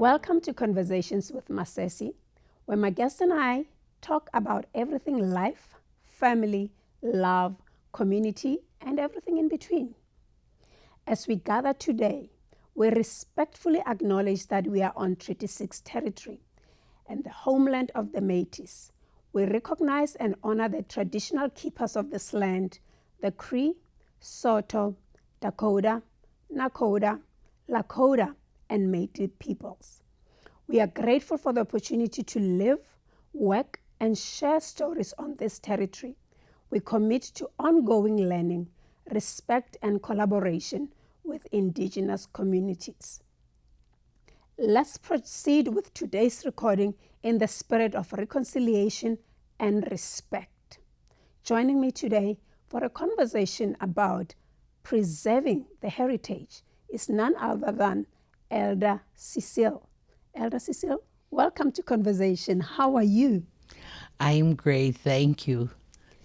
Welcome to Conversations with Cecile, where my guest and I talk about everything life, family, love, community, and everything in between. As we gather today, we respectfully acknowledge that we are on Treaty 6 territory and the homeland of the Métis. We recognize and honor the traditional keepers of this land, the Cree, Saulteaux, Dakota, Nakota, Lakota, and Métis peoples. We are grateful for the opportunity to live, work, and share stories on this territory. We commit to ongoing learning, respect, and collaboration with Indigenous communities. Let's proceed with today's recording in the spirit of reconciliation and respect. Joining me today for a conversation about preserving the heritage is none other than Elder Cecile. Elder Cecile, welcome to Conversation. How are you? I'm great, thank you.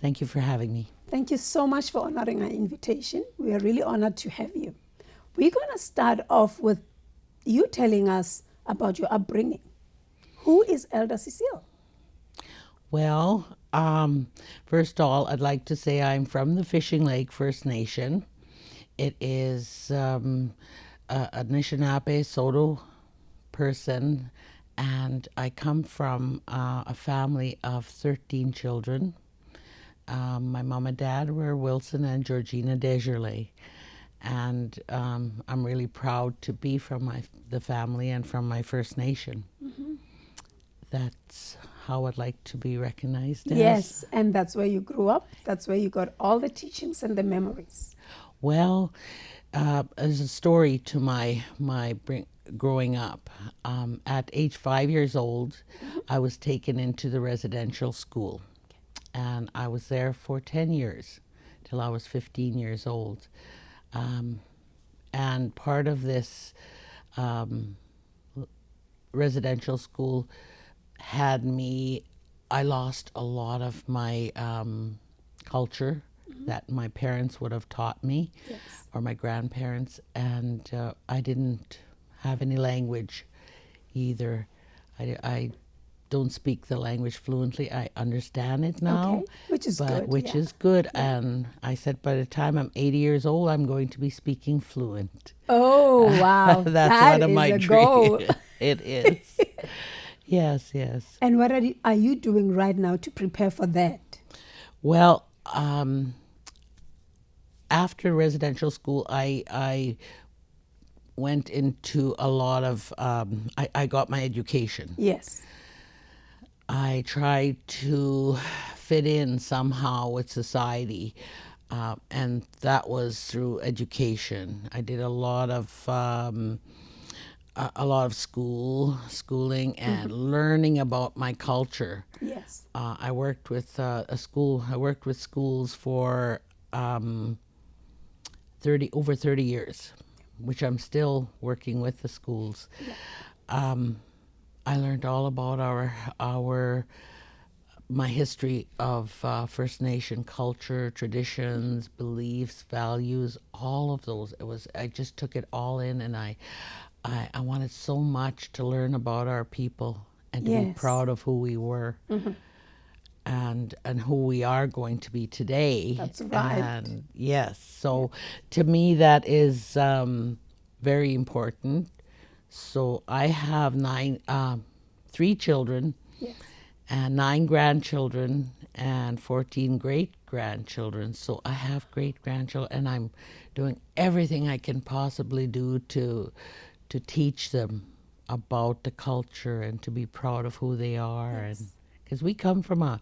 Thank you for having me. Thank you so much for honoring our invitation. We are really honored to have you. We're going to start off with you telling us about your upbringing. Who is Elder Cecile? Well, first of all, I'd like to say I'm from the Fishing Lake First Nation. It is a Anishinaabe Saulteaux person, and I come from a family of 13 children. My mom and dad were Wilson and Georgina Desjardins, and I'm really proud to be from the family and from my First Nation. Mm-hmm. That's how I'd like to be recognized as. Yes, and that's where you grew up. That's where you got all the teachings and the memories. Well, as a story to my growing up, at age 5 years old, I was taken into the residential school, and I was there for 10 years till I was 15 years old. And part of this residential school had me, I lost a lot of my culture that my parents would have taught me, yes, or my grandparents, and I didn't have any language either. I don't speak the language fluently. I understand it now, okay, which is good. Which is good. Yeah. And I said, by the time I'm 80 years old, I'm going to be speaking fluent. Oh, wow. That's one of my dreams. It is. Yes. And what are you doing right now to prepare for that? Well, after residential school, I went into a lot of, I got my education. Yes. I tried to fit in somehow with society, and that was through education. I did a lot of schooling and learning about my culture. Yes. I worked with I worked with schools for over 30 years, which I'm still working with the schools. Yeah. I learned all about my history of First Nation culture, traditions, beliefs, values, all of those. I just took it all in, and I wanted so much to learn about our people and to be proud of who we were, and who we are going to be today. That's right. And yes, so to me that is very important. So I have 3 children, yes, and 9 grandchildren and 14 great-grandchildren. So I have great-grandchildren, and I'm doing everything I can possibly do to teach them about the culture and to be proud of who they are. Yes. And because we come from a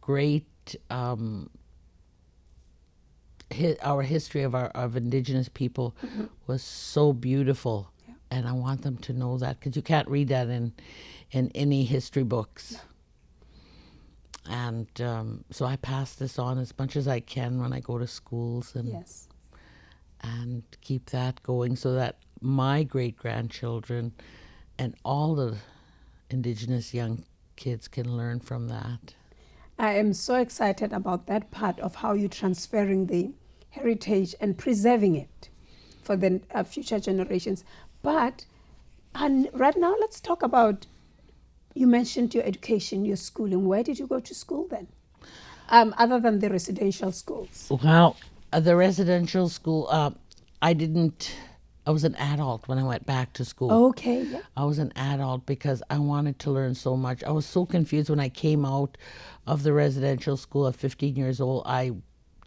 great our history of Indigenous people was so beautiful. Yeah. And I want them to know that, because you can't read that in any history books. No. And so I pass this on as much as I can when I go to schools, and yes, and keep that going so that my great-grandchildren and all the Indigenous young kids can learn from that. I am so excited about that part of how you're transferring the heritage and preserving it for the future generations. But And right now, let's talk about, you mentioned your education, your schooling. Where did you go to school then? Other than the residential schools? Well, the residential school, I didn't, I was an adult when I went back to school. Okay, yeah. I was an adult because I wanted to learn so much. I was so confused when I came out of the residential school at 15 years old. I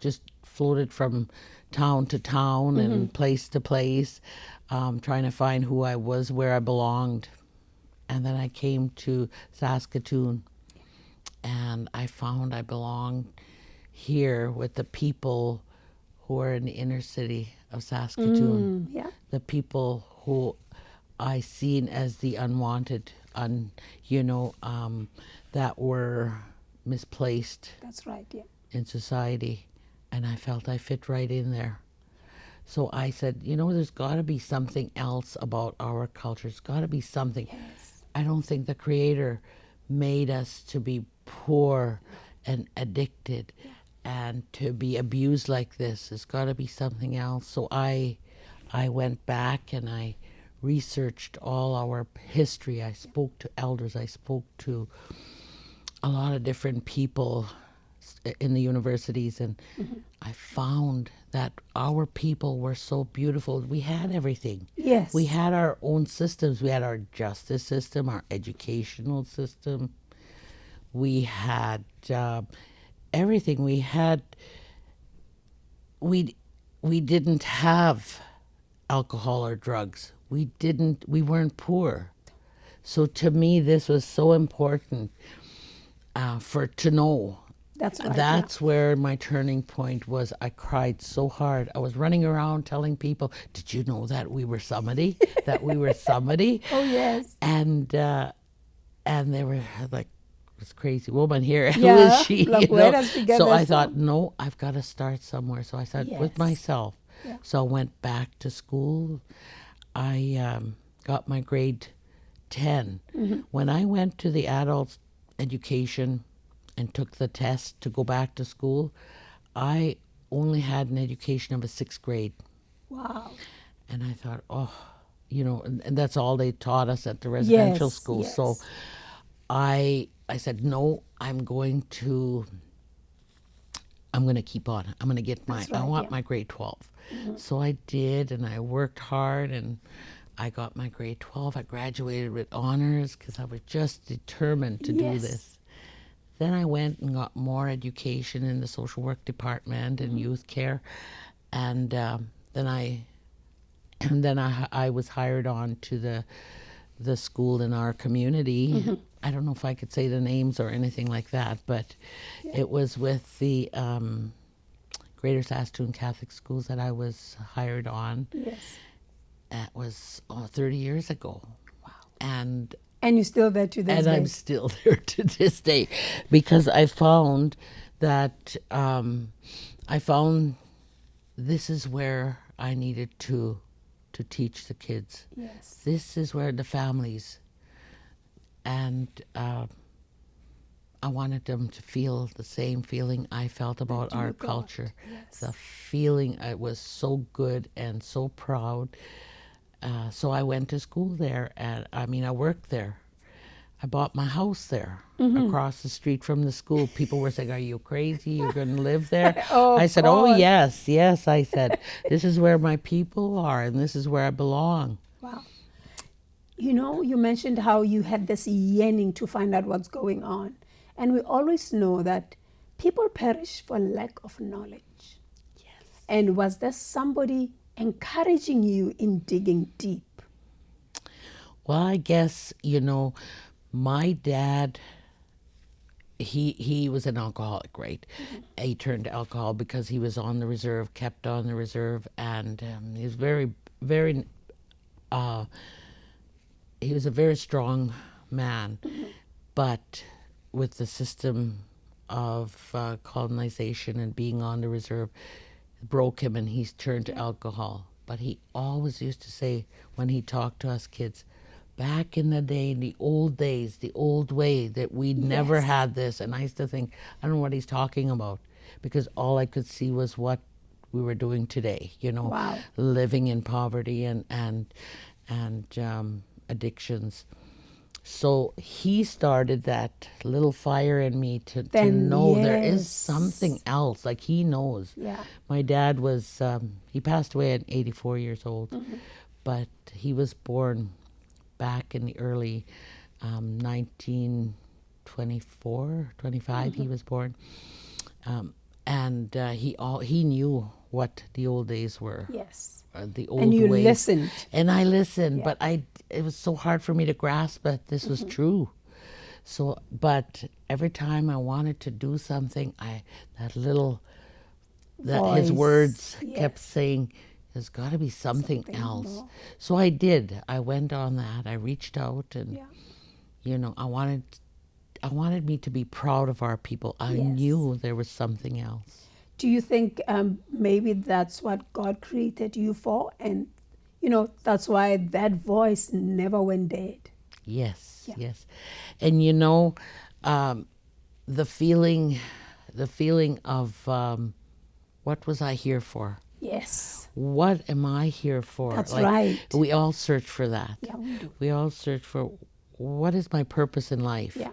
just floated from town to town and place to place, trying to find who I was, where I belonged. And then I came to Saskatoon and I found I belonged here with the people who are in the inner city of Saskatoon. Yeah, The people who I seen as the unwanted, that were misplaced that's right, yeah. in society, and I felt I fit right in there. So I said, there's got to be something else about our culture. There's got to be something. Yes. I don't think the Creator made us to be poor and addicted and to be abused like this. There's got to be something else. So I went back and I researched all our history. I spoke to elders. I spoke to a lot of different people in the universities, and I found that our people were so beautiful. We had everything. Yes. We had our own systems. We had our justice system, our educational system. We had everything. We didn't have alcohol or drugs. We weren't poor. So to me, this was so important to know. That's right. That's where my turning point was. I cried so hard. I was running around telling people, "Did you know that we were somebody? That we were somebody?" Oh, yes. And they were like, "This crazy woman here. Who Yeah, is she?" like, where does she get So I this thought, from? no, I've got to start somewhere. So I started with Yes. myself. Yeah. So I went back to school. I got my grade 10. When I went to the adult education and took the test to go back to school, I only had an education of a sixth grade. Wow. And I thought, and that's all they taught us at the residential Yes, school. yes. So I said, no, I'm going to keep on. I'm going to get That's I right, want yeah. my grade 12. So I did, and I worked hard, and I got my grade 12. I graduated with honors because I was just determined to do Yes. this. Then I went and got more education in the social work department and youth care, and then I was hired on to the school in our community. I don't know if I could say the names or anything like that, but it was with the Greater Saskatoon Catholic Schools that I was hired on. Yes. That was 30 years ago. Wow. And you're still there to this day? I'm still there to this day because I found that this is where I needed to teach the kids. Yes. This is where the families, and I wanted them to feel the same feeling I felt about our culture. Yes. The feeling, I was so good and so proud. So I went to school there, and I worked there. I bought my house there across the street from the school. People were saying, "Are you crazy? You're going to live there?" I said, "Oh, yes, yes." I said, "This is where my people are, and this is where I belong." Wow. You mentioned how you had this yearning to find out what's going on. And we always know that people perish for lack of knowledge. Yes. And was there somebody encouraging you in digging deep? Well, I guess, my dad, he was an alcoholic, right? He turned to alcohol because he was on the reserve, kept on the reserve, and he was very, very, he was a very strong man, but with the system of colonization and being on the reserve, broke him, and he's turned to alcohol. But he always used to say, when he talked to us kids, back in the day, in the old days, the old way, that we never had this. And I used to think, I don't know what he's talking about, because all I could see was what we were doing today, Wow. living in poverty and addictions. So he started that little fire in me to Then, know there is yes. something else. Like he knows. Yeah. My dad was, he passed away at 84 years old, but he was born back in the early 1924, 25, he was born. And he knew what the old days were. Yes. The old And you ways. listened. And I listened, Yeah. but it was so hard for me to grasp that this was true. So, but every time I wanted to do something, his Voice. words kept Yes. saying, there's got to be something Something else. more. So I did. I went on that. I reached out, and Yeah. I wanted me to be proud of our people. I Yes. knew there was something else. Do you think maybe that's what God created you for? And, that's why that voice never went dead. Yes, Yeah. yes. And the feeling of what was I here for? Yes. What am I here for? That's right. We all search for that. Yeah, we do. We all search for what is my purpose in life? Yeah.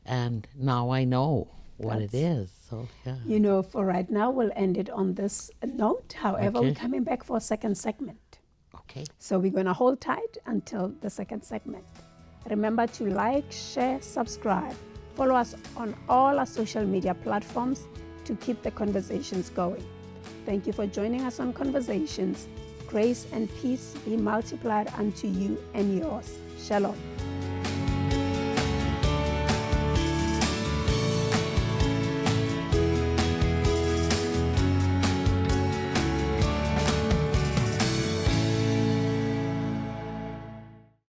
And now I know what it is. So, yeah. For right now, we'll end it on this note. However, Okay. we're coming back for a second segment. Okay. So we're going to hold tight until the second segment. Remember to like, share, subscribe. Follow us on all our social media platforms to keep the conversations going. Thank you for joining us on Conversations. Grace and peace be multiplied unto you and yours. Shalom.